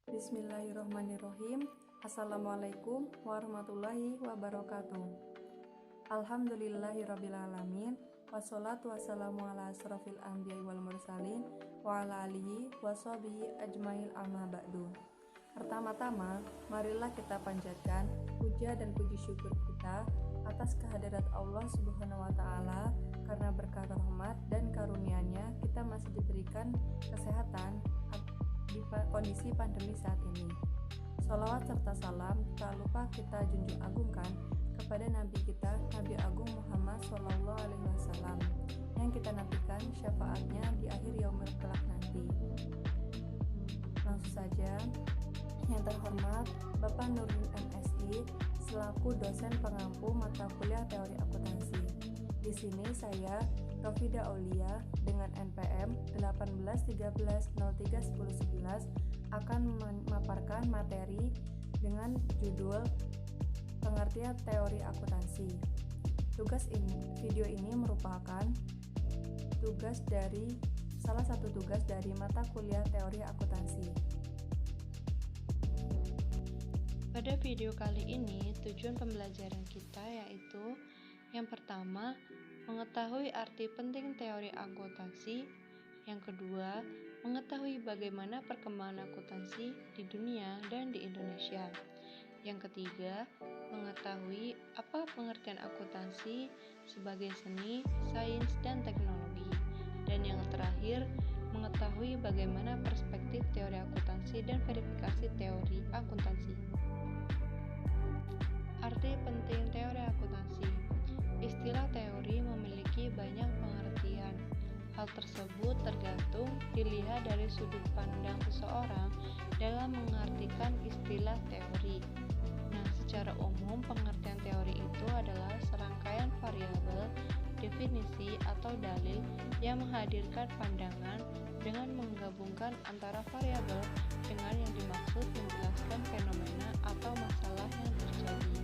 Bismillahirrohmanirrohim. Assalamualaikum warahmatullahi wabarakatuh. Alhamdulillahirrabbilalamin. Wassalatu wassalamu ala asrafil anbiya wal mursalin wa ala alihi wa sahbihi ajmail amma ba'du. Pertama-tama, marilah kita panjatkan puja dan puji syukur kita atas kehadirat Allah Subhanahu wa Ta'ala, karena berkah rahmat dan karunia-Nya kita masih diberikan kesehatan di kondisi pandemi saat ini. Sholawat serta salam tak lupa kita junjung agungkan kepada Nabi kita, Nabi Agung Muhammad Sallallahu Alaihi Wasallam, yang kita nantikan syafaatnya di akhir yaumil kelak nanti. Langsung saja, yang terhormat Bapak Nurdin MSI selaku dosen pengampu mata kuliah teori akuntansi. Di sini saya Rofida Aulia dengan NPM 1813031011 akan memaparkan materi dengan judul pengertian teori akuntansi. Video ini merupakan salah satu tugas dari mata kuliah teori akuntansi. Pada video kali ini, tujuan pembelajaran kita yaitu yang pertama, mengetahui arti penting teori akuntansi. Yang kedua, mengetahui bagaimana perkembangan akuntansi di dunia dan di Indonesia. Yang ketiga, mengetahui apa pengertian akuntansi sebagai seni, sains, dan teknologi. Dan yang terakhir, mengetahui bagaimana perspektif teori akuntansi dan verifikasi teori akuntansi. Arti penting teori akuntansi. Istilah teori memiliki banyak pengertian. Hal tersebut tergantung dilihat dari sudut pandang seseorang dalam mengartikan istilah teori. Nah, secara umum pengertian teori itu adalah serangkaian variabel, definisi atau dalil yang menghadirkan pandangan dengan menggabungkan antara variabel dengan yang dimaksud menjelaskan fenomena atau masalah yang terjadi.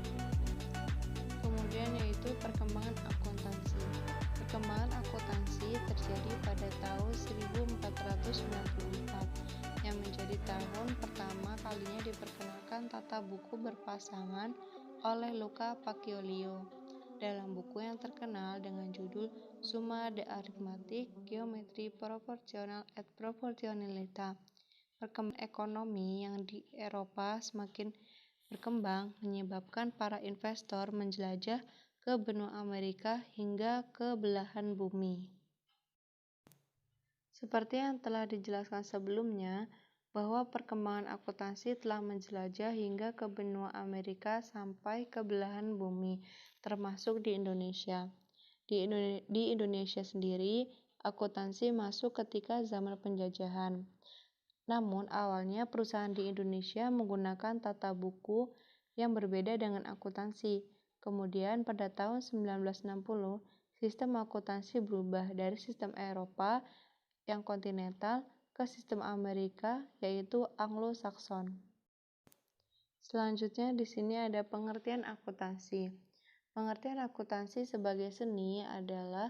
Kemudian yaitu perkembangan akuntansi. Perkembangan akuntansi terjadi pada tahun 1494 yang menjadi tahun pertama kalinya diperkenalkan tata buku berpasangan oleh Luca Paciolio dalam buku yang terkenal dengan judul Summa de Arithmetic, Geometry Proportional et Proportionalita. Perkembangan ekonomi yang di Eropa semakin berkembang menyebabkan para investor menjelajah ke benua Amerika hingga ke belahan bumi. Seperti yang telah dijelaskan sebelumnya, bahwa perkembangan akuntansi telah menjelajah hingga ke benua Amerika sampai ke belahan bumi, termasuk di Indonesia. Di Indonesia sendiri, akuntansi masuk ketika zaman penjajahan. Namun awalnya perusahaan di Indonesia menggunakan tata buku yang berbeda dengan akuntansi. Kemudian pada tahun 1960, sistem akuntansi berubah dari sistem Eropa yang kontinental ke sistem Amerika, yaitu Anglo-Saxon. Selanjutnya di sini ada pengertian akuntansi. Pengertian akuntansi sebagai seni adalah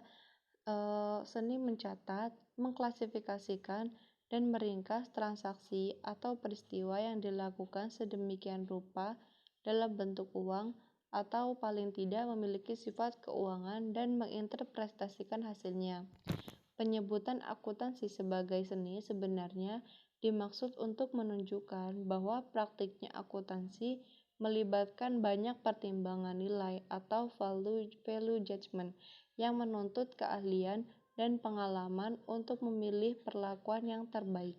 seni mencatat, mengklasifikasikan, dan meringkas transaksi atau peristiwa yang dilakukan sedemikian rupa dalam bentuk uang atau paling tidak memiliki sifat keuangan dan menginterpretasikan hasilnya. Penyebutan akuntansi sebagai seni sebenarnya dimaksud untuk menunjukkan bahwa praktiknya akuntansi melibatkan banyak pertimbangan nilai atau value judgment yang menuntut keahlian dan pengalaman untuk memilih perlakuan yang terbaik.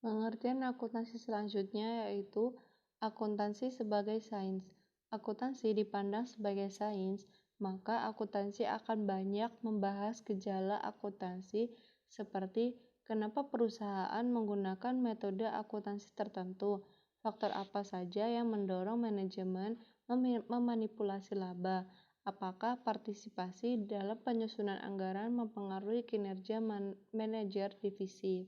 Pengertian akuntansi selanjutnya yaitu akuntansi sebagai sains. Akuntansi dipandang sebagai sains, maka akuntansi akan banyak membahas gejala akuntansi seperti kenapa perusahaan menggunakan metode akuntansi tertentu, faktor apa saja yang mendorong manajemen memanipulasi laba, apakah partisipasi dalam penyusunan anggaran mempengaruhi kinerja manajer divisi.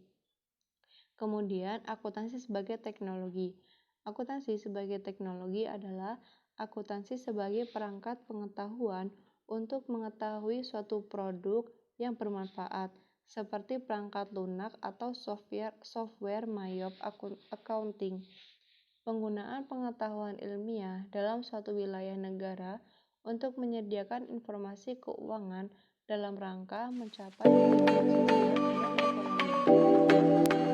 Kemudian, akuntansi sebagai teknologi. Akuntansi sebagai teknologi adalah akuntansi sebagai perangkat pengetahuan untuk mengetahui suatu produk yang bermanfaat seperti perangkat lunak atau software Mayop accounting. Penggunaan pengetahuan ilmiah dalam suatu wilayah negara untuk menyediakan informasi keuangan dalam rangka mencapai tujuan sosial dan ekonomi.